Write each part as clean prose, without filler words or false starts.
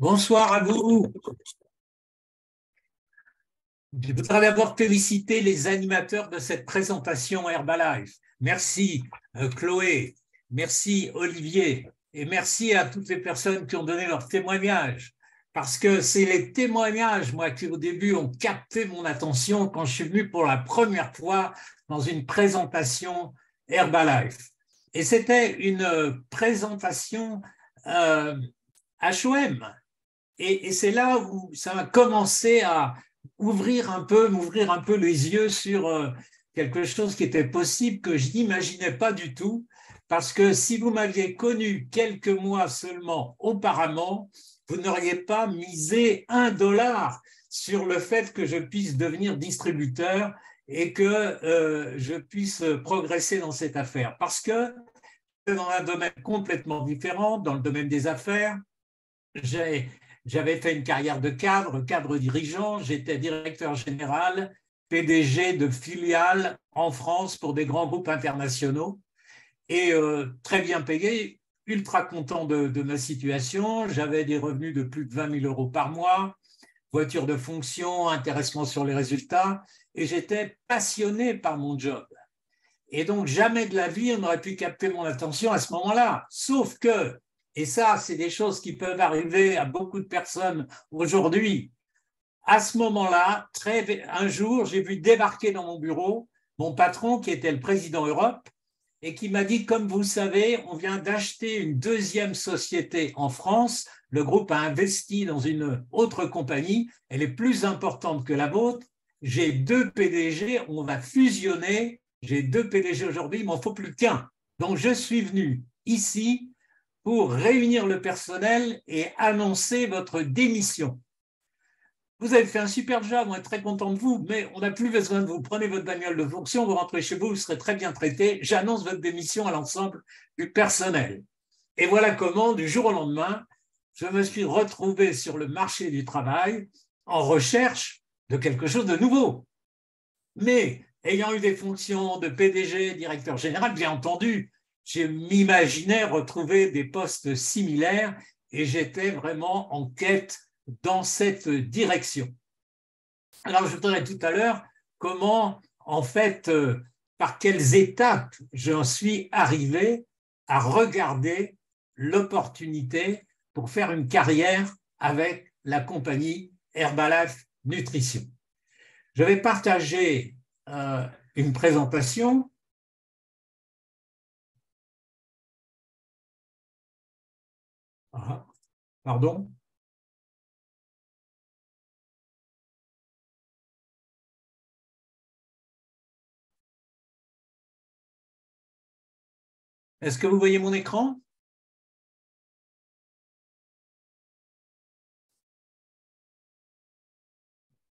Bonsoir à vous. Je voudrais d'abord féliciter les animateurs de cette présentation Herbalife. Merci Chloé, merci Olivier et merci à toutes les personnes qui ont donné leur témoignage. Parce que c'est les témoignages, moi, qui au début ont capté mon attention quand je suis venu pour la première fois dans une présentation Herbalife. Et c'était une présentation HOM. Et c'est là où ça a commencé à m'ouvrir un peu les yeux sur quelque chose qui était possible que je n'imaginais pas du tout. Parce que si vous m'aviez connu quelques mois seulement auparavant, vous n'auriez pas misé $1 sur le fait que je puisse devenir distributeur et que je puisse progresser dans cette affaire. Parce que dans un domaine complètement différent, dans le domaine des affaires, j'avais fait une carrière de cadre dirigeant, j'étais directeur général, PDG de filiales en France pour des grands groupes internationaux et très bien payé, ultra content de ma situation. J'avais des revenus de plus de 20 000 euros par mois, voiture de fonction, intéressement sur les résultats et j'étais passionné par mon job. Et donc, jamais de la vie, on n'aurait pu capter mon attention à ce moment-là. Sauf que, et ça, c'est des choses qui peuvent arriver à beaucoup de personnes aujourd'hui, à ce moment-là, un jour, j'ai vu débarquer dans mon bureau mon patron qui était le président Europe et qui m'a dit, comme vous le savez, on vient d'acheter une deuxième société en France. Le groupe a investi dans une autre compagnie. Elle est plus importante que la vôtre. J'ai 2 PDG, on va fusionner. J'ai 2 PDG aujourd'hui, il m'en faut plus qu'un. Donc, je suis venu ici pour réunir le personnel et annoncer votre démission. Vous avez fait un super job, on est très content de vous, mais on n'a plus besoin de vous. Prenez votre bagnole de fonction, vous rentrez chez vous, vous serez très bien traité. J'annonce votre démission à l'ensemble du personnel. Et voilà comment, du jour au lendemain, je me suis retrouvé sur le marché du travail en recherche de quelque chose de nouveau. Mais ayant eu des fonctions de PDG, directeur général, bien entendu, je m'imaginais retrouver des postes similaires et j'étais vraiment en quête dans cette direction. Alors, je vous dirai tout à l'heure comment, en fait, par quelles étapes j'en suis arrivé à regarder l'opportunité pour faire une carrière avec la compagnie Herbalife Nutrition. Je vais partager une présentation. Pardon. Est-ce que vous voyez mon écran?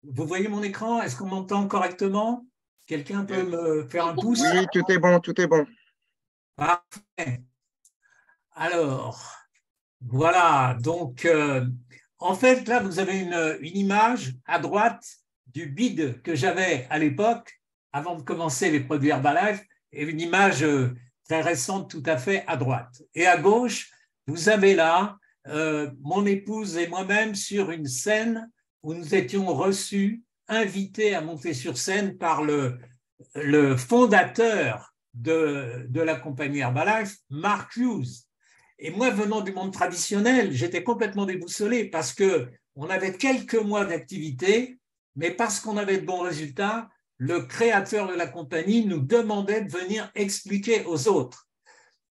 Vous voyez mon écran? Est-ce qu'on m'entend correctement? Quelqu'un peut me faire un pouce? Oui, tout est bon, tout est bon. Parfait. Alors, voilà. Donc, en fait, là, vous avez une image à droite du bid que j'avais à l'époque, avant de commencer les produits Herbalife, et une image très récente tout à fait à droite. Et à gauche, vous avez là mon épouse et moi-même sur une scène où nous étions reçus, invités à monter sur scène par le fondateur de la compagnie Herbalife, Mark Hughes. Et moi, venant du monde traditionnel, j'étais complètement déboussolé parce qu'on avait quelques mois d'activité, mais parce qu'on avait de bons résultats, le créateur de la compagnie nous demandait de venir expliquer aux autres.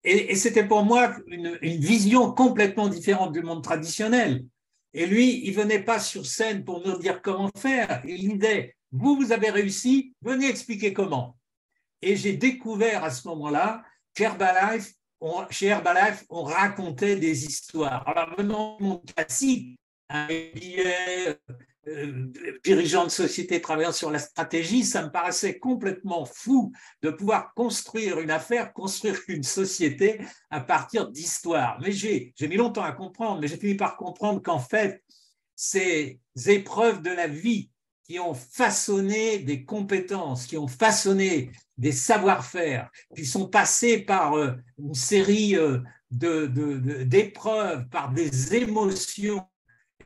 Et c'était pour moi une vision complètement différente du monde traditionnel. Et lui, il ne venait pas sur scène pour nous dire comment faire. Il disait, vous avez réussi, venez expliquer comment. Et j'ai découvert à ce moment-là qu'Herbalife, chez Herbalife, on racontait des histoires. Alors, venant du monde classique, un billet, dirigeant de société travaillant sur la stratégie, ça me paraissait complètement fou de pouvoir construire une affaire, construire une société à partir d'histoires. Mais j'ai mis longtemps à comprendre, mais j'ai fini par comprendre qu'en fait, ces épreuves de la vie qui ont façonné des compétences, qui ont façonné des savoir-faire, qui sont passés par une série d'épreuves, par des émotions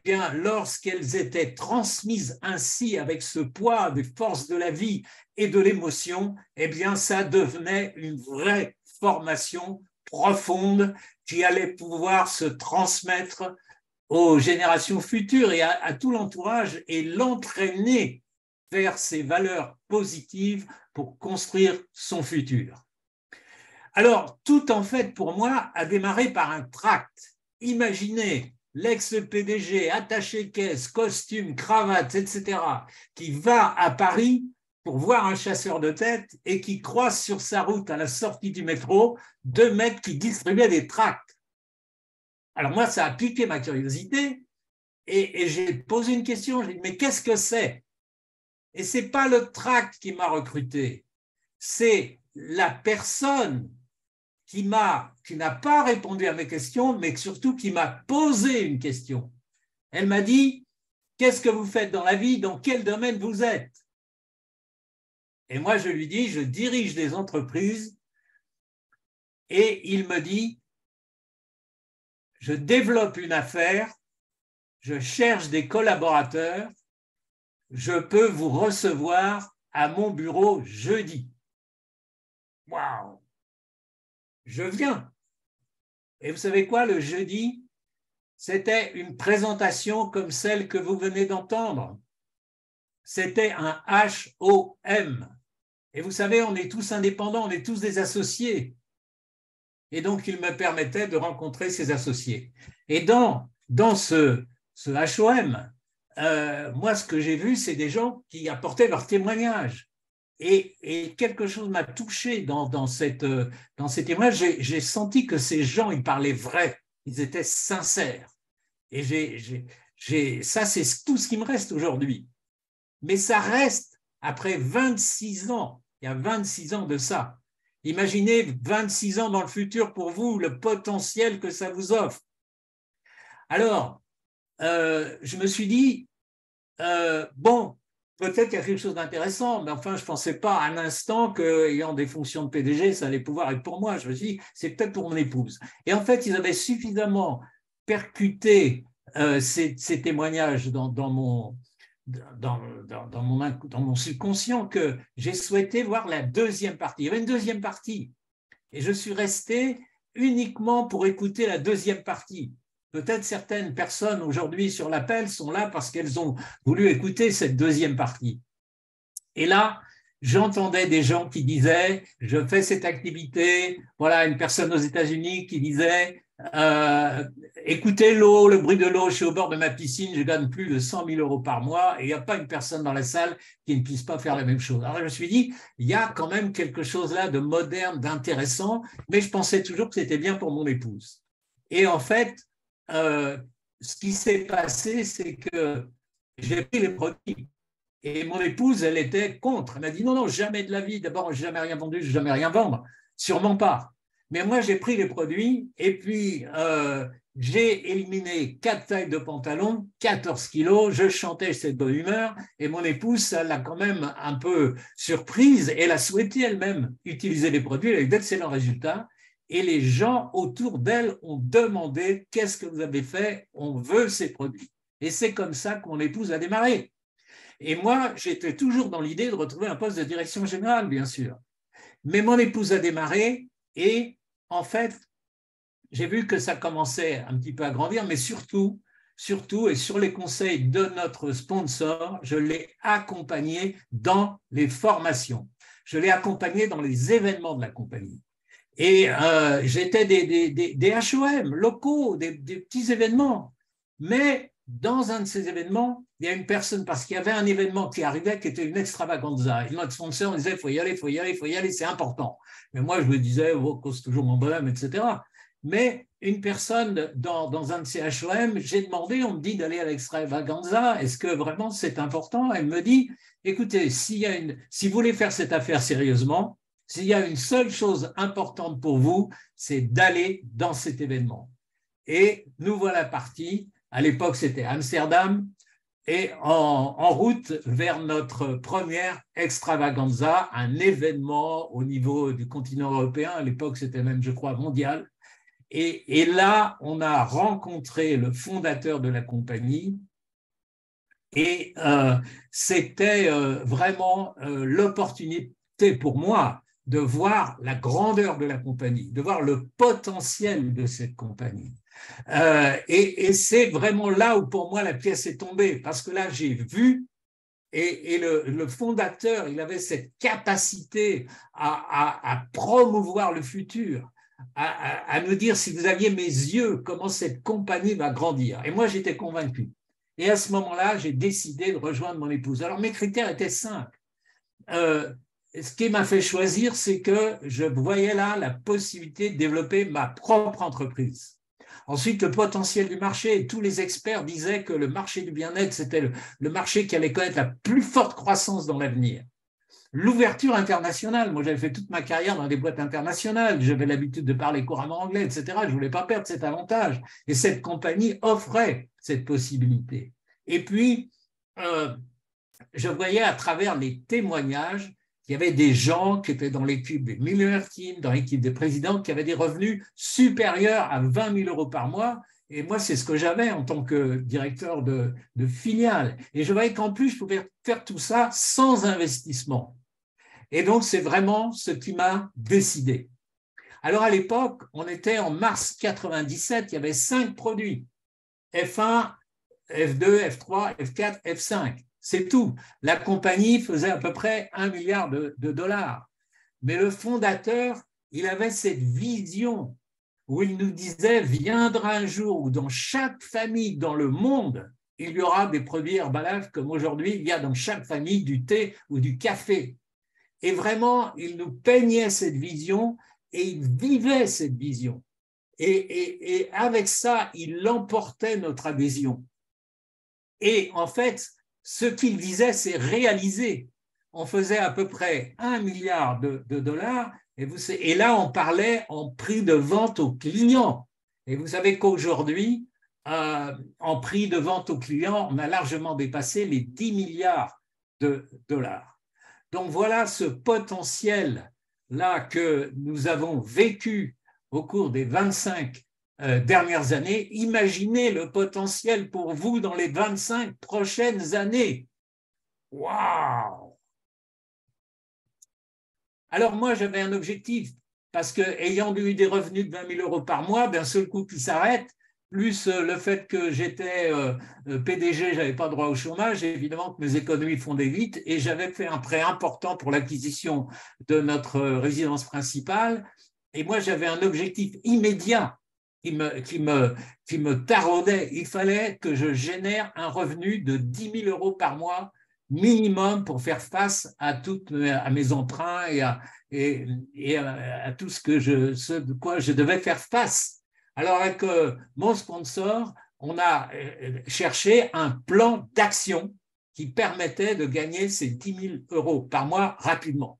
bien, lorsqu'elles étaient transmises ainsi avec ce poids des forces de la vie et de l'émotion, eh bien, ça devenait une vraie formation profonde qui allait pouvoir se transmettre aux générations futures et à tout l'entourage et l'entraîner vers ces valeurs positives pour construire son futur. Alors, tout en fait, pour moi, a démarré par un tract. Imaginez l'ex-PDG, attaché caisse, costume, cravate, etc., qui va à Paris pour voir un chasseur de tête et qui croise sur sa route à la sortie du métro 2 mecs qui distribuaient des tracts. Alors moi, ça a piqué ma curiosité et j'ai posé une question, j'ai dit, mais qu'est-ce que c'est? Et ce n'est pas le tract qui m'a recruté, c'est la personne qui n'a pas répondu à mes questions, mais surtout qui m'a posé une question. Elle m'a dit, qu'est-ce que vous faites dans la vie? Dans quel domaine vous êtes? Et moi, je lui dis, je dirige des entreprises. Et il me dit, je développe une affaire, je cherche des collaborateurs, je peux vous recevoir à mon bureau jeudi. Waouh! Je viens. Et vous savez quoi, le jeudi, c'était une présentation comme celle que vous venez d'entendre. C'était un HOM. Et vous savez, on est tous indépendants, on est tous des associés. Et donc, il me permettait de rencontrer ces associés. Et dans ce HOM, moi, ce que j'ai vu, c'est des gens qui apportaient leur témoignage. Et quelque chose m'a touché dans ces témoignages. J'ai senti que ces gens, ils parlaient vrai, ils étaient sincères. Et ça, c'est tout ce qui me reste aujourd'hui. Mais ça reste après 26 ans, il y a 26 ans de ça. Imaginez 26 ans dans le futur pour vous, le potentiel que ça vous offre. Alors, je me suis dit, bon, peut-être qu'il y a quelque chose d'intéressant, mais enfin, je ne pensais pas un instant qu'ayant des fonctions de PDG, ça allait pouvoir être pour moi. Je me suis dit, c'est peut-être pour mon épouse. Et en fait, ils avaient suffisamment percuté ces témoignages dans mon subconscient que j'ai souhaité voir la deuxième partie. Il y avait une deuxième partie et je suis resté uniquement pour écouter la deuxième partie. Peut-être certaines personnes aujourd'hui sur l'appel sont là parce qu'elles ont voulu écouter cette deuxième partie. Et là, j'entendais des gens qui disaient « je fais cette activité », voilà, une personne aux États-Unis qui disait écoutez l'eau, le bruit de l'eau, je suis au bord de ma piscine, je gagne plus de 100 000 € par mois et il n'y a pas une personne dans la salle qui ne puisse pas faire la même chose. Alors je me suis dit, il y a quand même quelque chose là de moderne, d'intéressant, mais je pensais toujours que c'était bien pour mon épouse. Et en fait, ce qui s'est passé, c'est que j'ai pris les produits. Et mon épouse, elle était contre. Elle m'a dit, non, non, jamais de la vie. D'abord, je n'ai jamais rien vendu, je n'ai jamais rien vendre. Sûrement pas. Mais moi, j'ai pris les produits et puis j'ai éliminé 4 tailles de pantalon, 14 kilos, je chantais cette bonne humeur et mon épouse, ça l'a quand même un peu surprise. Elle a souhaité elle-même utiliser les produits, elle a eu d'excellents résultats et les gens autour d'elle ont demandé « Qu'est-ce que vous avez fait? On veut ces produits ». Et c'est comme ça que mon épouse a démarré. Et moi, j'étais toujours dans l'idée de retrouver un poste de direction générale, bien sûr. Mais mon épouse a démarré et en fait, j'ai vu que ça commençait un petit peu à grandir, mais surtout, et sur les conseils de notre sponsor, je l'ai accompagné dans les formations. Je l'ai accompagné dans les événements de la compagnie. Et j'étais des HOM locaux, des petits événements. Mais dans un de ces événements, il y a une personne, parce qu'il y avait un événement qui arrivait qui était une extravaganza. Et notre sponsor me disait, il faut y aller, il faut y aller, il faut y aller, c'est important. Mais moi, je me disais, oh, cause toujours mon bonhomme, etc. Mais une personne dans un de ces HOM, j'ai demandé, on me dit d'aller à l'extravaganza, est-ce que vraiment c'est important? Elle me dit, écoutez, si vous voulez faire cette affaire sérieusement, s'il y a une seule chose importante pour vous, c'est d'aller dans cet événement. Et nous voilà partis. À l'époque, c'était Amsterdam. Et en route vers notre première extravaganza, un événement au niveau du continent européen. À l'époque, c'était même, je crois, mondial. Et là, on a rencontré le fondateur de la compagnie et c'était vraiment l'opportunité pour moi de voir la grandeur de la compagnie, de voir le potentiel de cette compagnie. Et c'est vraiment là où pour moi la pièce est tombée, parce que là j'ai vu, et le fondateur, il avait cette capacité à promouvoir le futur, à nous dire, si vous aviez mes yeux, comment cette compagnie va grandir. Et moi j'étais convaincu. Et à ce moment-là, j'ai décidé de rejoindre mon épouse. Alors mes critères étaient simples. Ce qui m'a fait choisir, c'est que je voyais là la possibilité de développer ma propre entreprise. Ensuite, le potentiel du marché. Tous les experts disaient que le marché du bien-être, c'était le marché qui allait connaître la plus forte croissance dans l'avenir. L'ouverture internationale. Moi, j'avais fait toute ma carrière dans des boîtes internationales. J'avais l'habitude de parler couramment anglais, etc. Je ne voulais pas perdre cet avantage. Et cette compagnie offrait cette possibilité. Et puis, je voyais à travers les témoignages qu'il y avait des gens qui étaient dans l'équipe des Millionaire Team, dans l'équipe des présidents, qui avaient des revenus supérieurs à 20 000 euros par mois. Et moi, c'est ce que j'avais en tant que directeur de filiale. Et je voyais qu'en plus, je pouvais faire tout ça sans investissement. Et donc, c'est vraiment ce qui m'a décidé. Alors, à l'époque, on était en mars 97, il y avait 5 produits. F1, F2, F3, F4, F5. C'est tout. La compagnie faisait à peu près 1 milliard de dollars. Mais le fondateur, il avait cette vision où il nous disait, viendra un jour où dans chaque famille dans le monde, il y aura des produits Herbalife comme aujourd'hui, il y a dans chaque famille du thé ou du café. Et vraiment, il nous peignait cette vision et il vivait cette vision. Et avec ça, il emportait notre adhésion. Et en fait, ce qu'il disait, c'est réalisé. On faisait à peu près 1 milliard de dollars, et là, on parlait en prix de vente aux clients. Et vous savez qu'aujourd'hui, en prix de vente aux clients, on a largement dépassé les 10 milliards de dollars. Donc voilà ce potentiel-là que nous avons vécu au cours des 25 dernières années. Imaginez le potentiel pour vous dans les 25 prochaines années. Waouh! Alors moi, j'avais un objectif, parce que ayant eu des revenus de 20 000 euros par mois, d'un seul coup qui s'arrête, plus le fait que j'étais PDG, je n'avais pas droit au chômage, évidemment que mes économies fondaient vite, et j'avais fait un prêt important pour l'acquisition de notre résidence principale, et moi j'avais un objectif immédiat qui me taraudait. Il fallait que je génère un revenu de 10 000 euros par mois minimum pour faire face à mes emprunts et à tout ce de quoi je devais faire face. Alors avec mon sponsor, on a cherché un plan d'action qui permettait de gagner ces 10 000 euros par mois rapidement.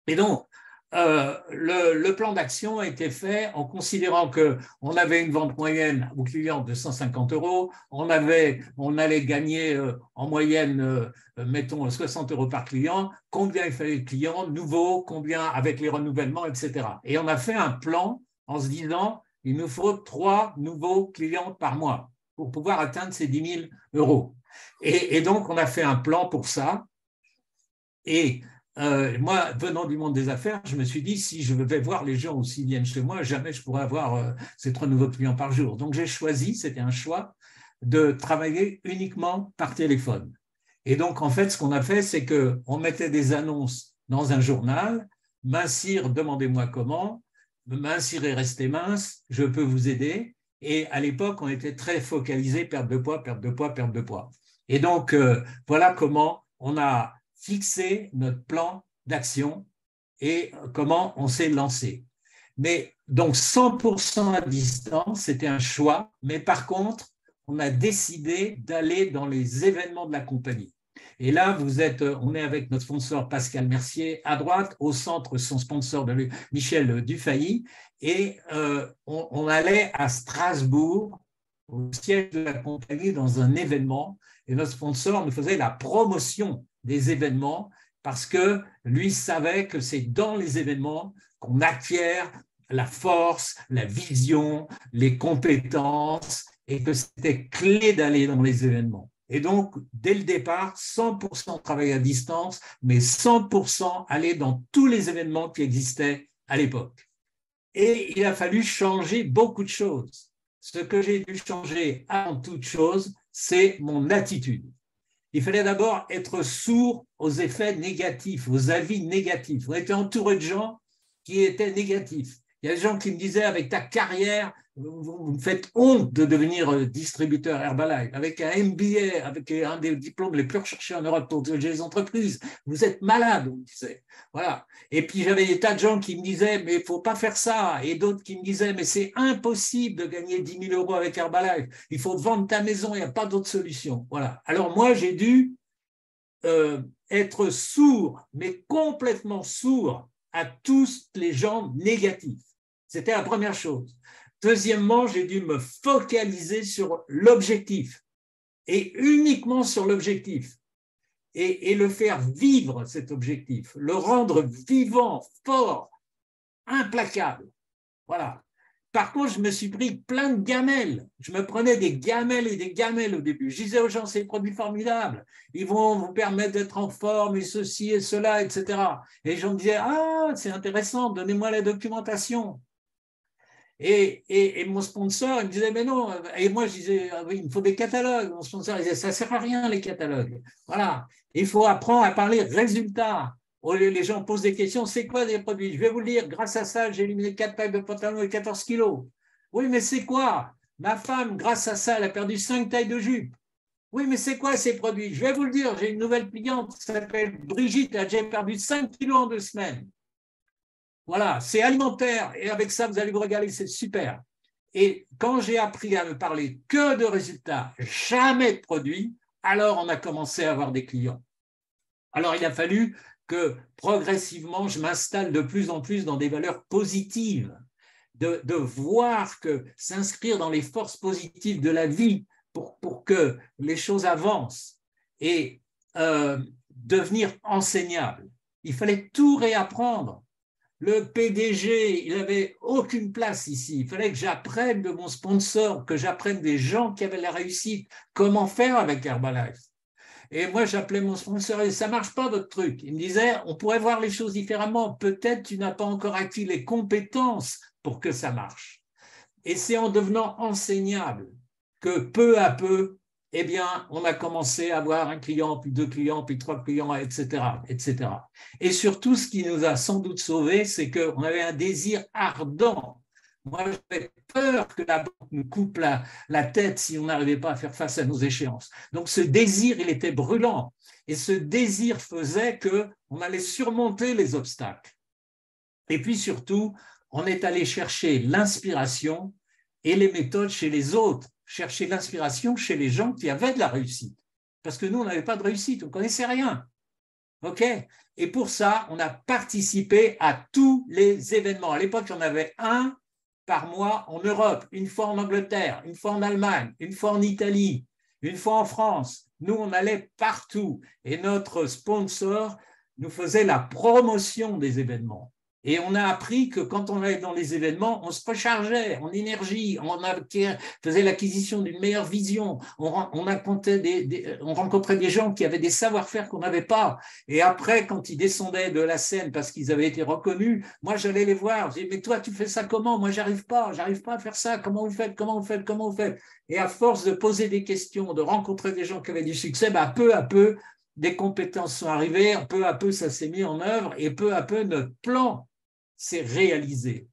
Et donc, le plan d'action a été fait en considérant qu'on avait une vente moyenne aux clients de 150 euros, on allait gagner en moyenne, mettons, 60 euros par client, combien il fallait de clients nouveaux, combien avec les renouvellements, etc. Et on a fait un plan en se disant, il nous faut 3 nouveaux clients par mois pour pouvoir atteindre ces 10 000 euros. Et donc, on a fait un plan pour ça. Et moi, venant du monde des affaires, je me suis dit, si je vais voir les gens ou s'ils viennent chez moi, jamais je pourrais avoir ces 3 nouveaux clients par jour. Donc, j'ai choisi, c'était un choix, de travailler uniquement par téléphone. Et donc, en fait, ce qu'on a fait, c'est qu'on mettait des annonces dans un journal, mincir, demandez-moi comment, mincir et rester mince, je peux vous aider. Et à l'époque, on était très focalisé, perte de poids, perte de poids, perte de poids. Et donc, voilà comment on a fixé notre plan d'action et comment on s'est lancé. Mais donc 100% à distance, c'était un choix, mais par contre, on a décidé d'aller dans les événements de la compagnie. Et là, on est avec notre sponsor Pascal Mercier à droite, au centre son sponsor Michel Dufay, et on allait à Strasbourg, au siège de la compagnie, dans un événement, et notre sponsor nous faisait la promotion des événements parce que lui savait que c'est dans les événements qu'on acquiert la force, la vision, les compétences, et que c'était clé d'aller dans les événements. Et donc, dès le départ, 100% travail à distance, mais 100% aller dans tous les événements qui existaient à l'époque. Et il a fallu changer beaucoup de choses. Ce que j'ai dû changer avant toute chose, c'est mon attitude. Il fallait d'abord être sourd aux effets négatifs, aux avis négatifs. On était entouré de gens qui étaient négatifs. Il y a des gens qui me disaient, avec ta carrière, vous me faites honte de devenir distributeur Herbalife. Avec un MBA, avec un des diplômes les plus recherchés en Europe pour diriger les entreprises, vous êtes malade, on me disait. Voilà. Et puis j'avais des tas de gens qui me disaient, mais il ne faut pas faire ça. Et d'autres qui me disaient, mais c'est impossible de gagner 10 000 euros avec Herbalife. Il faut vendre ta maison, il n'y a pas d'autre solution. Voilà. Alors moi, j'ai dû être sourd, mais complètement sourd à tous les gens négatifs. C'était la première chose. Deuxièmement, j'ai dû me focaliser sur l'objectif et uniquement sur l'objectif et le faire vivre, cet objectif, le rendre vivant, fort, implacable. Voilà. Par contre, je me suis pris plein de gamelles. Je me prenais des gamelles et des gamelles au début. Je disais aux gens, c'est des produits formidables. Ils vont vous permettre d'être en forme et ceci et cela, etc. Et les gens me disaient, ah, c'est intéressant, donnez-moi la documentation. Et mon sponsor, il me disait, mais non. Et moi, je disais, ah oui, il me faut des catalogues. Mon sponsor, il disait, ça ne sert à rien, les catalogues. Voilà. Il faut apprendre à parler résultats. Les gens posent des questions, c'est quoi des produits? Je vais vous le dire, grâce à ça, j'ai éliminé 4 tailles de pantalon et 14 kilos. Oui, mais c'est quoi? Ma femme, grâce à ça, elle a perdu 5 tailles de jupe. Oui, mais c'est quoi ces produits? Je vais vous le dire, j'ai une nouvelle cliente qui s'appelle Brigitte, elle a déjà perdu 5 kilos en 2 semaines. Voilà, c'est alimentaire et avec ça, vous allez vous régaler, c'est super. Et quand j'ai appris à ne parler que de résultats, jamais de produits, alors on a commencé à avoir des clients. Alors il a fallu que progressivement, je m'installe de plus en plus dans des valeurs positives, de voir que s'inscrire dans les forces positives de la vie pour que les choses avancent et devenir enseignable. Il fallait tout réapprendre. Le PDG, il n'avait aucune place ici. Il fallait que j'apprenne de mon sponsor, que j'apprenne des gens qui avaient la réussite, comment faire avec Herbalife. Et moi, j'appelais mon sponsor et ça ne marche pas votre truc. Il me disait, on pourrait voir les choses différemment. Peut-être tu n'as pas encore acquis les compétences pour que ça marche. Et c'est en devenant enseignable que peu à peu, eh bien, on a commencé à avoir un client, puis 2 clients, puis 3 clients, etc., etc. Et surtout, ce qui nous a sans doute sauvés, c'est qu'on avait un désir ardent. Moi, j'avais peur que la banque nous coupe la tête si on n'arrivait pas à faire face à nos échéances. Donc, ce désir, il était brûlant. Et ce désir faisait qu'on allait surmonter les obstacles. Et puis surtout, on est allé chercher l'inspiration et les méthodes chez les autres, chercher l'inspiration chez les gens qui avaient de la réussite. Parce que nous, on n'avait pas de réussite, on ne connaissait rien. OK? Et pour ça, on a participé à tous les événements. À l'époque, il y en avait un par mois en Europe, une fois en Angleterre, une fois en Allemagne, une fois en Italie, une fois en France. Nous, on allait partout. Et notre sponsor nous faisait la promotion des événements. Et on a appris que quand on allait dans les événements, on se rechargeait en énergie, on faisait l'acquisition d'une meilleure vision, on rencontrait des gens qui avaient des savoir-faire qu'on n'avait pas. Et après, quand ils descendaient de la scène parce qu'ils avaient été reconnus, moi j'allais les voir, je disais, mais toi tu fais ça comment? Moi j'arrive pas à faire ça, comment vous faites, comment vous faites, comment vous faites? Et à force de poser des questions, de rencontrer des gens qui avaient du succès, peu à peu, des compétences sont arrivées, peu à peu ça s'est mis en œuvre et peu à peu notre plan s'est réalisé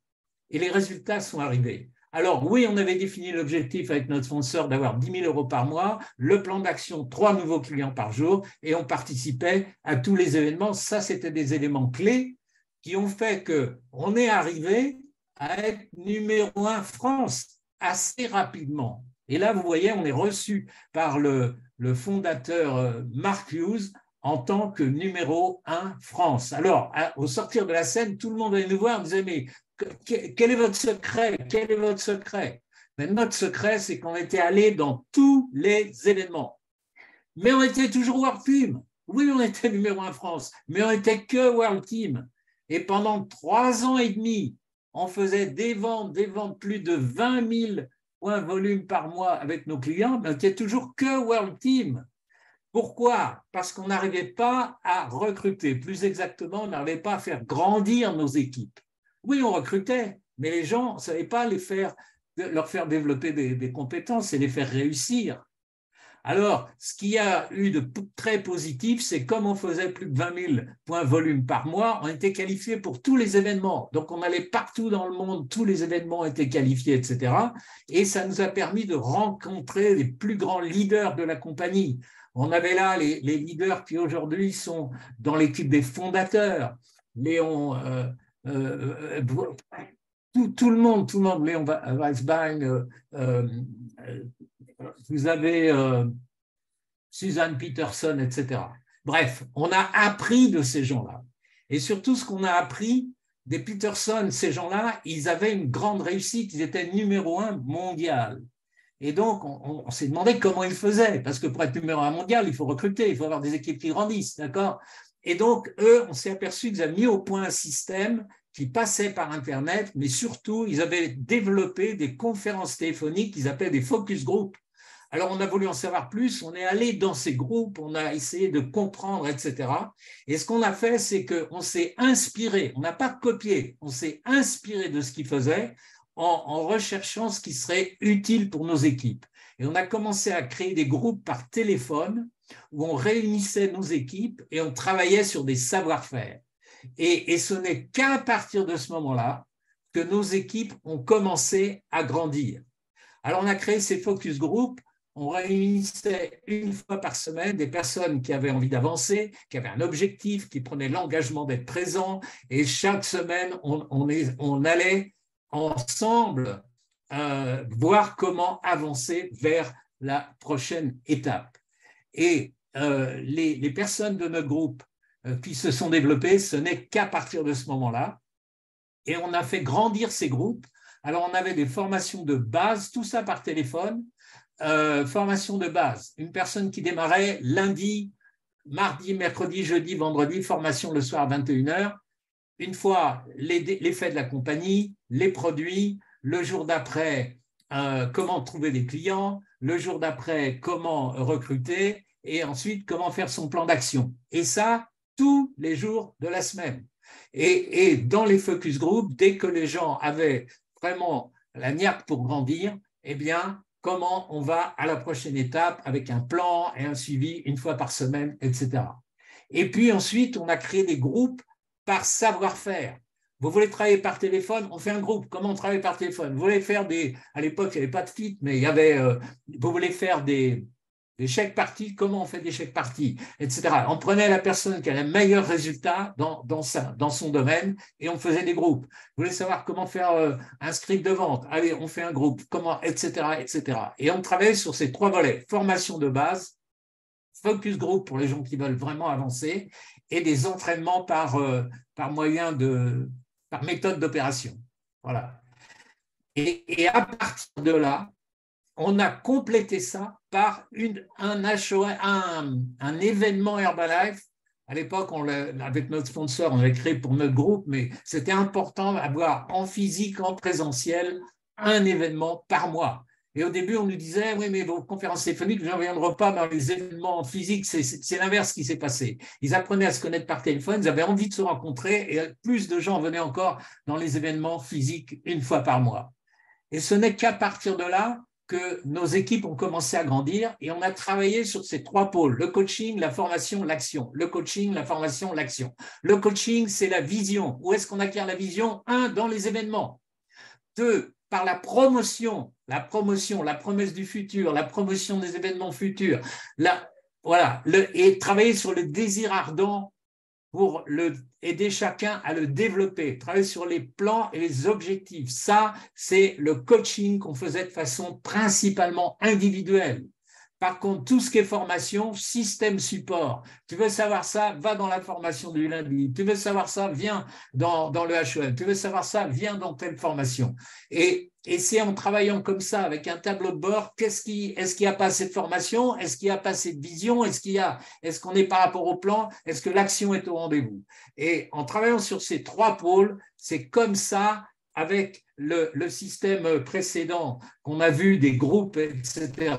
et les résultats sont arrivés. Alors oui, on avait défini l'objectif avec notre sponsor d'avoir 10 000 euros par mois, le plan d'action, 3 nouveaux clients par jour et on participait à tous les événements. Ça, c'était des éléments clés qui ont fait qu'on est arrivé à être numéro 1 France assez rapidement. Et là, vous voyez, on est reçu par le fondateur Mark Hughes en tant que numéro 1 France. Alors, au sortir de la scène, tout le monde allait nous voir et disait, mais quel est votre secret? Quel est votre secret? Mais notre secret, c'est qu'on était allé dans tous les événements. Mais on était toujours World Team. Oui, on était numéro 1 France, mais on n'était que World Team. Et pendant 3 ans et demi, on faisait des ventes plus de 20 000 points volume par mois avec nos clients, mais on n'était toujours que World Team. Pourquoi? Parce qu'on n'arrivait pas à recruter. Plus exactement, on n'arrivait pas à faire grandir nos équipes. Oui, on recrutait, mais les gens, on ne savait pas leur faire développer des compétences et les faire réussir. Alors, ce qu'il y a eu de très positif, c'est comme on faisait plus de 20 000 points volume par mois, on était qualifié pour tous les événements. Donc, on allait partout dans le monde, tous les événements étaient qualifiés, etc. Et ça nous a permis de rencontrer les plus grands leaders de la compagnie. On avait là les leaders qui aujourd'hui sont dans l'équipe des fondateurs. Léon, tout le monde, Léon Weisbein, vous avez Suzanne Peterson, etc. Bref, on a appris de ces gens-là. Et surtout, ce qu'on a appris des Peterson, ces gens-là, ils avaient une grande réussite, ils étaient numéro 1 mondial. Et donc, on s'est demandé comment ils faisaient, parce que pour être numéro 1 mondial, il faut recruter, il faut avoir des équipes qui grandissent, d'accord? Et donc, eux, on s'est aperçu qu'ils avaient mis au point un système qui passait par Internet, mais surtout, ils avaient développé des conférences téléphoniques qu'ils appelaient des focus group. Alors, on a voulu en savoir plus, on est allé dans ces groupes, on a essayé de comprendre, etc. Et ce qu'on a fait, c'est qu'on s'est inspiré, on n'a pas copié, on s'est inspiré de ce qu'ils faisaient en recherchant ce qui serait utile pour nos équipes. Et on a commencé à créer des groupes par téléphone où on réunissait nos équipes et on travaillait sur des savoir-faire. Et ce n'est qu'à partir de ce moment-là que nos équipes ont commencé à grandir. Alors, on a créé ces focus groups. On réunissait une fois par semaine des personnes qui avaient envie d'avancer, qui avaient un objectif, qui prenaient l'engagement d'être présents. Et chaque semaine, on allait ensemble voir comment avancer vers la prochaine étape. Et les personnes de notre groupe qui se sont développées, ce n'est qu'à partir de ce moment-là. Et on a fait grandir ces groupes. Alors, on avait des formations de base, tout ça par téléphone. Formation de base, une personne qui démarrait lundi, mardi, mercredi, jeudi, vendredi, formation le soir à 21h. Une fois les faits de la compagnie, les produits, le jour d'après, comment trouver des clients, le jour d'après, comment recruter, et ensuite, comment faire son plan d'action. Et ça, tous les jours de la semaine. Et dans les focus group, dès que les gens avaient vraiment la niaque pour grandir, eh bien, comment on va à la prochaine étape avec un plan et un suivi une fois par semaine, etc. Et puis ensuite, on a créé des groupes par savoir-faire. Vous voulez travailler par téléphone, on fait un groupe. Comment on travaille par téléphone? Vous voulez faire à l'époque, il n'y avait pas de Fit, mais il y avait, vous voulez faire des chèques parties, comment on fait des chèques parties, etc. On prenait la personne qui a le meilleur résultat dans son domaine et on faisait des groupes. Vous voulez savoir comment faire un script de vente? Allez, on fait un groupe, comment, etc., etc. Et on travaillait sur ces 3 volets, formation de base, focus group pour les gens qui veulent vraiment avancer et des entraînements par méthode d'opération. Voilà. Et à partir de là, on a complété ça par un événement Herbalife. À l'époque, avec notre sponsor, on l'avait créé pour notre groupe, mais c'était important d'avoir en physique, en présentiel, un événement par mois. Et au début, on nous disait, oui, mais vos conférences téléphoniques, ne reviendront pas dans les événements physiques. C'est l'inverse qui s'est passé. Ils apprenaient à se connaître par téléphone, ils avaient envie de se rencontrer et plus de gens venaient encore dans les événements physiques une fois par mois. Et ce n'est qu'à partir de là que nos équipes ont commencé à grandir et on a travaillé sur ces 3 pôles, le coaching, la formation, l'action. Le coaching, la formation, l'action. Le coaching, c'est la vision. Où est-ce qu'on acquiert la vision? 1, dans les événements. 2, par la promotion, la promesse du futur, la promotion des événements futurs. Et travailler sur le désir ardent pour aider chacun à le développer, travailler sur les plans et les objectifs. Ça, c'est le coaching qu'on faisait de façon principalement individuelle. Par contre, tout ce qui est formation, système support. Tu veux savoir ça, va dans la formation du lundi. Tu veux savoir ça, viens dans le HEM. Tu veux savoir ça, viens dans telle formation. Et c'est en travaillant comme ça, avec un tableau de bord, est-ce qu'il n'y a pas assez de formation? Est-ce qu'il n'y a pas assez de vision? Est-ce qu'on est par rapport au plan? Est-ce que l'action est au rendez-vous? Et en travaillant sur ces 3 pôles, c'est comme ça, avec le système précédent qu'on a vu des groupes, etc.,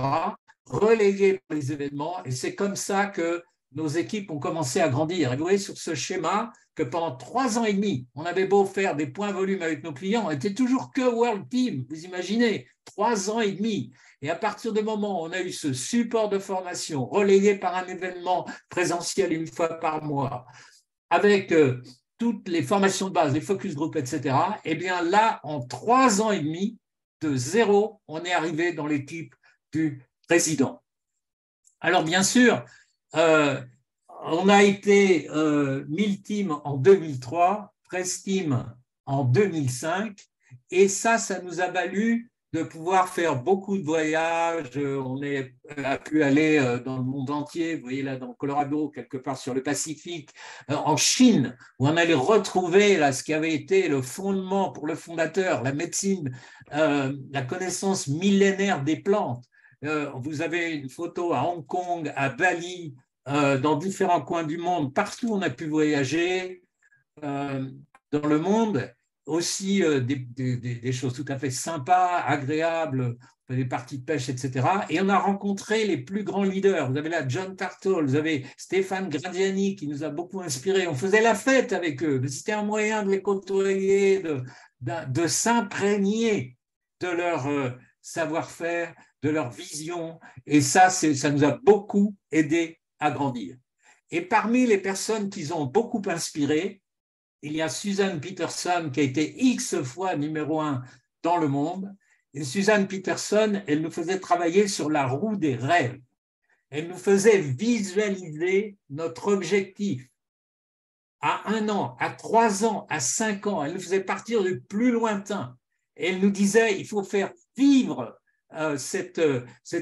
relégués par les événements. Et c'est comme ça que nos équipes ont commencé à grandir. Et vous voyez sur ce schéma que pendant 3 ans et demi, on avait beau faire des points volumes avec nos clients, on n'était toujours que World Team, vous imaginez, 3 ans et demi. Et à partir du moment où on a eu ce support de formation relayé par un événement présentiel une fois par mois, avec toutes les formations de base, les focus group, etc., eh bien là, en 3 ans et demi, de zéro, on est arrivé dans l'équipe du président. Alors bien sûr, on a été 1000 teams en 2003, 13 teams en 2005, et ça nous a valu de pouvoir faire beaucoup de voyages. On a pu aller dans le monde entier, vous voyez là dans le Colorado, quelque part sur le Pacifique, en Chine, où on allait retrouver là, ce qui avait été le fondement pour le fondateur, la médecine, la connaissance millénaire des plantes. Vous avez une photo à Hong Kong, à Bali, dans différents coins du monde, partout on a pu voyager dans le monde, aussi des choses tout à fait sympas, agréables, des parties de pêche, etc. Et on a rencontré les plus grands leaders. Vous avez là John Tartle, vous avez Stéphane Gradiani qui nous a beaucoup inspirés. On faisait la fête avec eux. C'était un moyen de les côtoyer, de s'imprégner de leur savoir-faire, de leur vision. Et ça nous a beaucoup aidé à grandir. Et parmi les personnes qui ont beaucoup inspiré, il y a Suzanne Peterson qui a été X fois numéro 1 dans le monde. Et Suzanne Peterson, elle nous faisait travailler sur la roue des rêves. Elle nous faisait visualiser notre objectif à 1 an, à 3 ans, à 5 ans. Elle nous faisait partir du plus lointain. Et elle nous disait, il faut faire vivre cet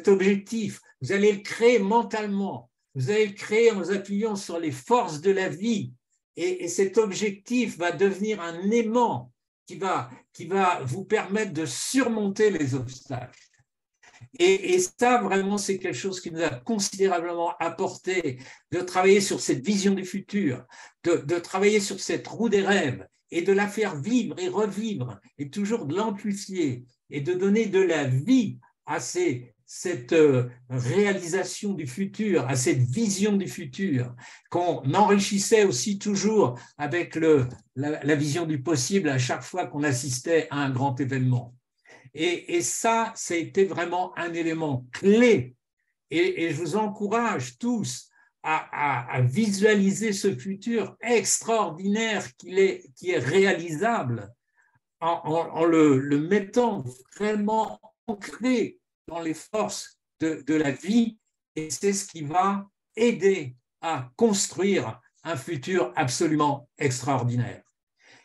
objectif. Vous allez le créer mentalement. Vous allez le créer en vous appuyant sur les forces de la vie. Et cet objectif va devenir un aimant qui va vous permettre de surmonter les obstacles. Et ça, vraiment, c'est quelque chose qui nous a considérablement apporté, de travailler sur cette vision du futur, de travailler sur cette roue des rêves et de la faire vivre et revivre, et toujours de l'amplifier et de donner de la vie à cette réalisation du futur, à cette vision du futur, qu'on enrichissait aussi toujours avec la vision du possible à chaque fois qu'on assistait à un grand événement. Et ça a été vraiment un élément clé. Et je vous encourage tous à visualiser ce futur extraordinaire qui est réalisable en le mettant vraiment ancré dans les forces de la vie. Et c'est ce qui va aider à construire un futur absolument extraordinaire.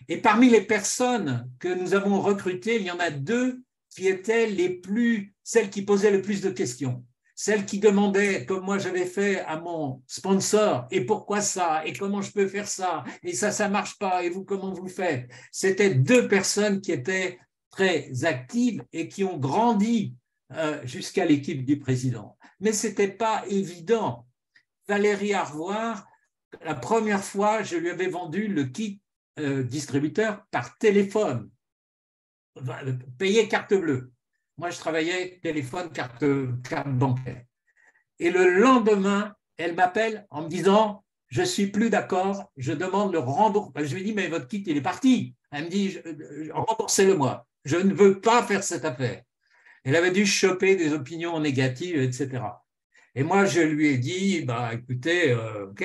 Et parmi les personnes que nous avons recrutées, il y en a 2 qui étaient celles qui posaient le plus de questions, celles qui demandaient, comme moi j'avais fait à mon sponsor, et pourquoi ça, et comment je peux faire ça, et ça marche pas, et vous, comment vous le faites? C'était 2 personnes qui étaient très actives et qui ont grandi jusqu'à l'équipe du président. Mais ce n'était pas évident. Valérie Arvoire, la première fois, je lui avais vendu le kit distributeur par téléphone, payé carte bleue. Moi, je travaillais téléphone, carte bancaire. Et le lendemain, elle m'appelle en me disant, je ne suis plus d'accord, je demande le remboursement. Je lui dis, mais votre kit, il est parti. Elle me dit, remboursez-le-moi. Je ne veux pas faire cette affaire. Elle avait dû choper des opinions négatives, etc. Et moi, je lui ai dit, bah, écoutez, ok,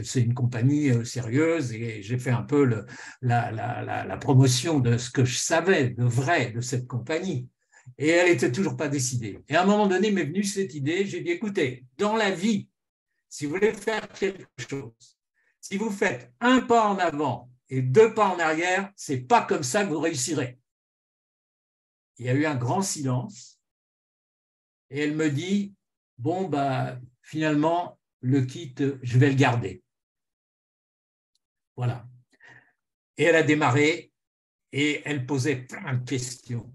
c'est une compagnie sérieuse, et j'ai fait un peu la promotion de ce que je savais de vrai de cette compagnie. Et elle n'était toujours pas décidée. Et à un moment donné, m'est venue cette idée, j'ai dit, écoutez, dans la vie, si vous voulez faire quelque chose, si vous faites 1 pas en avant et 2 pas en arrière, ce n'est pas comme ça que vous réussirez. Il y a eu un grand silence, et elle me dit, bon, bah, finalement, le kit, je vais le garder. Voilà. Et elle a démarré, et elle posait plein de questions.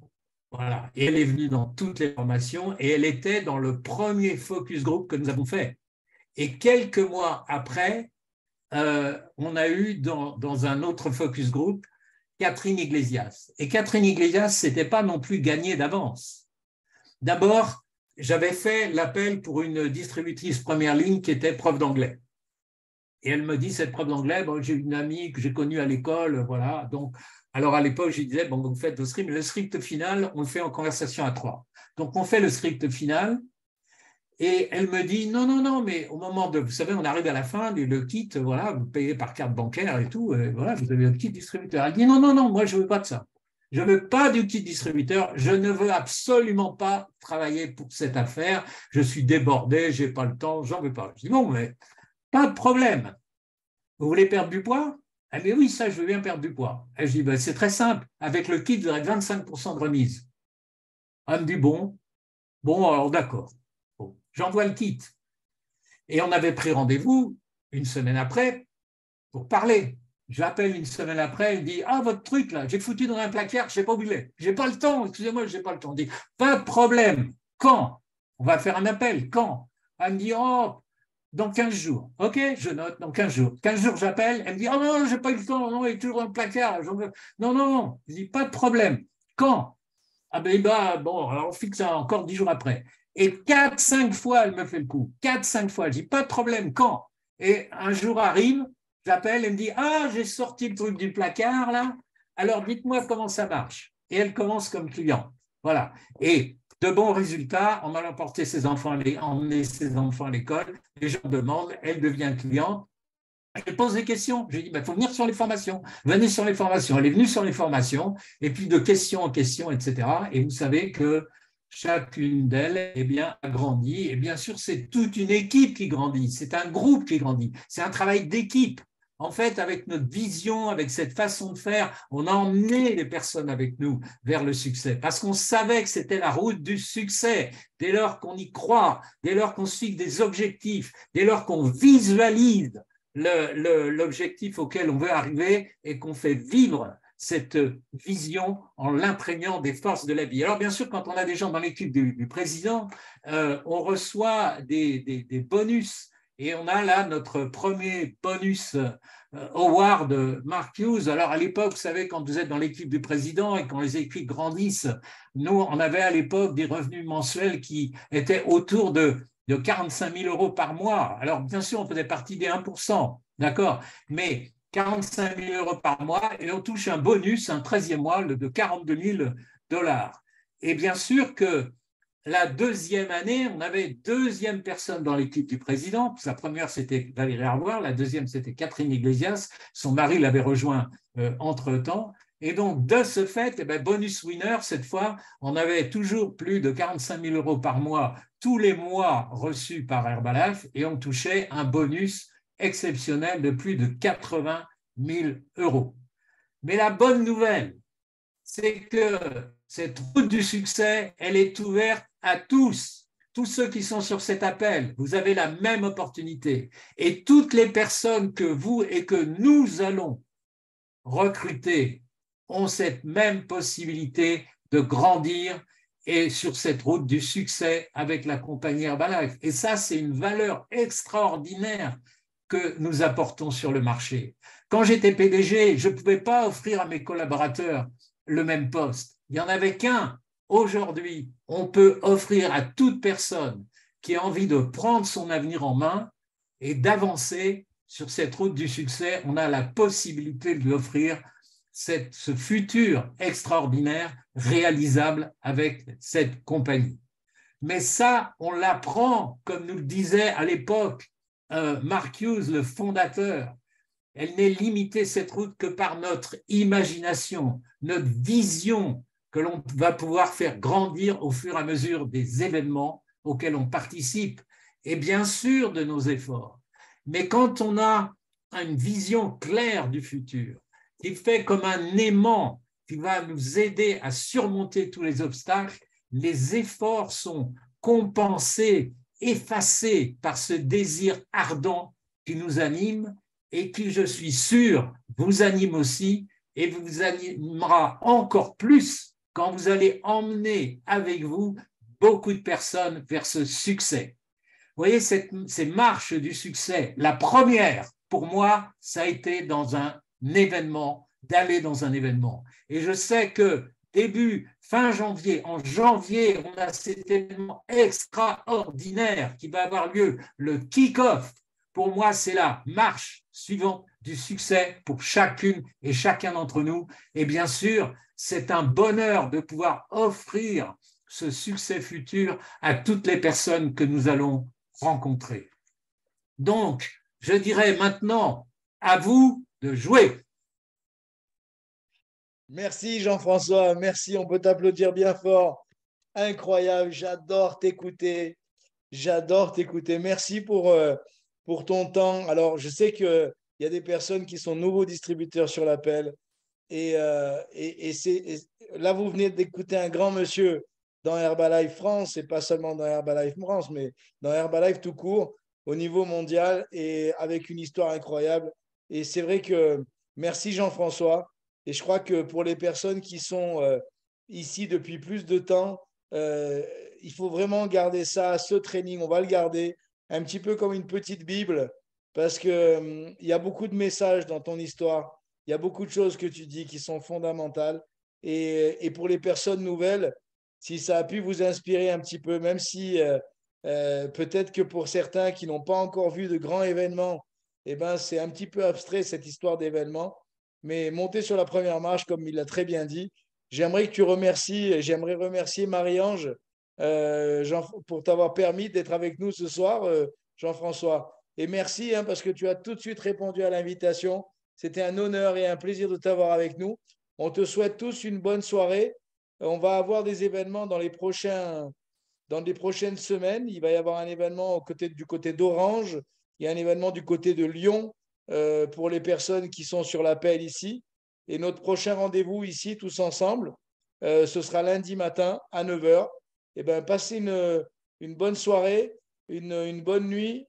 Voilà. Et elle est venue dans toutes les formations, et elle était dans le premier focus group que nous avons fait. Et quelques mois après, on a eu dans un autre focus group Catherine Iglesias. Et Catherine Iglesias, ce n'était pas non plus gagné d'avance. D'abord, j'avais fait l'appel pour une distributrice première ligne qui était prof d'anglais. Et elle me dit, cette prof d'anglais, bon, j'ai une amie que j'ai connue à l'école, voilà. Donc, alors à l'époque, je lui disais, bon, vous faites le script, mais le script final, on le fait en conversation à 3. Donc, on fait le script final. Et elle me dit, non, non, non, mais au moment de, vous savez, on arrive à la fin, le kit, voilà, vous payez par carte bancaire et tout, et voilà, vous avez un kit distributeur. Elle dit, non, non, non, moi, je ne veux pas de ça. Je ne veux pas du kit distributeur, je ne veux absolument pas travailler pour cette affaire, je suis débordé, je n'ai pas le temps, j'en veux pas. Je dis, bon, mais pas de problème. Vous voulez perdre du poids? Elle dit, oui, ça, je veux bien perdre du poids. Et je dis, ben, c'est très simple, avec le kit, vous aurez 25% de remise. Elle me dit, bon, alors d'accord. Bon, j'envoie le kit. Et on avait pris rendez-vous une semaine après pour parler. J'appelle une semaine après, elle dit, ah, votre truc là, j'ai foutu dans un placard, je ne sais pas où il est. Je n'ai pas le temps, excusez-moi, je n'ai pas le temps. On dit, pas de problème. Quand? On va faire un appel. Quand? Elle me dit, oh, dans 15 jours. OK, je note, dans 15 jours. 15 jours, j'appelle, elle me dit, oh non, je n'ai pas eu le temps, non, il est toujours dans le placard. Non, non, non. Je dis, pas de problème. Quand? Ah ben, bon, alors on fixe ça encore 10 jours après. Et 4-5 fois, elle me fait le coup. 4-5 fois. Je dis, pas de problème, quand? Et un jour arrive, j'appelle, elle me dit, ah, j'ai sorti le truc du placard, là. Alors, dites-moi comment ça marche. Et elle commence comme client. Voilà. Et de bons résultats, en allant porter emmener ses enfants à l'école, les gens demandent, elle devient cliente. Elle pose des questions. Je lui dis, il faut venir sur les formations. Venez sur les formations. Elle est venue sur les formations, et puis de question en question, etc. Et vous savez que chacune d'elles a grandi. Et bien sûr, c'est toute une équipe qui grandit. C'est un groupe qui grandit. C'est un travail d'équipe. En fait, avec notre vision, avec cette façon de faire, on a emmené les personnes avec nous vers le succès parce qu'on savait que c'était la route du succès. Dès lors qu'on y croit, dès lors qu'on se fixe des objectifs, dès lors qu'on visualise l'objectif auquel on veut arriver et qu'on fait vivre cette vision en l'imprégnant des forces de la vie. Alors bien sûr, quand on a des gens dans l'équipe du président, on reçoit des bonus. Et on a là notre premier bonus award Mark Hughes. Alors à l'époque, vous savez, quand vous êtes dans l'équipe du président et quand les équipes grandissent, nous, on avait à l'époque des revenus mensuels qui étaient autour de 45 000 euros par mois. Alors bien sûr, on faisait partie des 1%, d'accord, mais 45 000 euros par mois et on touche un bonus, un 13e mois de 42 000 dollars. Et bien sûr que la deuxième année, on avait deuxième personne dans l'équipe du président. Sa première, c'était Valérie Arboire. La deuxième, c'était Catherine Iglesias. Son mari l'avait rejoint entre-temps. Et donc, de ce fait, bonus winner, cette fois, on avait toujours plus de 45 000 euros par mois, tous les mois reçus par Herbalife, et on touchait un bonus exceptionnel de plus de 80 000 euros. Mais la bonne nouvelle, c'est que cette route du succès, elle est ouverte à tous ceux qui sont sur cet appel. Vous avez la même opportunité. Et toutes les personnes que vous et que nous allons recruter ont cette même possibilité de grandir et sur cette route du succès avec la compagnie Herbalife. Et ça, c'est une valeur extraordinaire que nous apportons sur le marché. Quand j'étais PDG, je ne pouvais pas offrir à mes collaborateurs le même poste. Il n'y en avait qu'un. Aujourd'hui, on peut offrir à toute personne qui a envie de prendre son avenir en main et d'avancer sur cette route du succès. On a la possibilité de lui offrir ce futur extraordinaire réalisable avec cette compagnie. Mais ça, on l'apprend, comme nous le disait à l'époque Mark Hughes, le fondateur. Elle n'est limitée, cette route, que par notre imagination, notre vision que l'on va pouvoir faire grandir au fur et à mesure des événements auxquels on participe et bien sûr de nos efforts. Mais quand on a une vision claire du futur, qui fait comme un aimant qui va nous aider à surmonter tous les obstacles, les efforts sont compensés, effacés par ce désir ardent qui nous anime et qui, je suis sûr, vous anime aussi et vous animera encore plus quand vous allez emmener avec vous beaucoup de personnes vers ce succès. Vous voyez, ces marches du succès, la première, pour moi, ça a été dans un événement d'aller dans un événement. Et je sais que fin janvier, en janvier, on a cet événement extraordinaire qui va avoir lieu, le kick-off. Pour moi, c'est la marche suivante du succès pour chacune et chacun d'entre nous. Et bien sûr, c'est un bonheur de pouvoir offrir ce succès futur à toutes les personnes que nous allons rencontrer. Donc, je dirais maintenant à vous de jouer. Merci Jean-François, merci, on peut t'applaudir bien fort. Incroyable, j'adore t'écouter. J'adore t'écouter. Merci pour ton temps. Alors, je sais qu'il y a des personnes qui sont nouveaux distributeurs sur l'appel. Là, vous venez d'écouter un grand monsieur dans Herbalife France, et pas seulement dans Herbalife France, mais dans Herbalife tout court, au niveau mondial, et avec une histoire incroyable. Et c'est vrai que merci Jean-François. Et je crois que pour les personnes qui sont ici depuis plus de temps, il faut vraiment garder ça, ce training, on va le garder un petit peu comme une petite Bible, parce qu'il y a beaucoup de messages dans ton histoire. Il y a beaucoup de choses que tu dis qui sont fondamentales. Et pour les personnes nouvelles, si ça a pu vous inspirer un petit peu, même si peut-être que pour certains qui n'ont pas encore vu de grands événements, eh ben, c'est un petit peu abstrait cette histoire d'événements. Mais monter sur la première marche, comme il l'a très bien dit, j'aimerais remercier Marie-Ange pour t'avoir permis d'être avec nous ce soir, Jean-François. Et merci parce que tu as tout de suite répondu à l'invitation. C'était un honneur et un plaisir de t'avoir avec nous. On te souhaite tous une bonne soirée. On va avoir des événements dans les prochaines semaines. Il va y avoir un événement du côté d'Orange. Il y a un événement du côté de Lyon pour les personnes qui sont sur l'appel ici. Et notre prochain rendez-vous ici, tous ensemble, ce sera lundi matin à 9 h. Eh ben, passez une bonne soirée, une bonne nuit.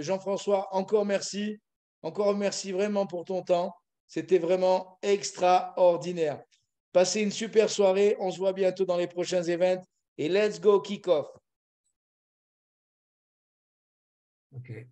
Jean-François, encore merci. Encore merci vraiment pour ton temps. C'était vraiment extraordinaire. Passez une super soirée. On se voit bientôt dans les prochains événements. Et let's go kick-off. Okay.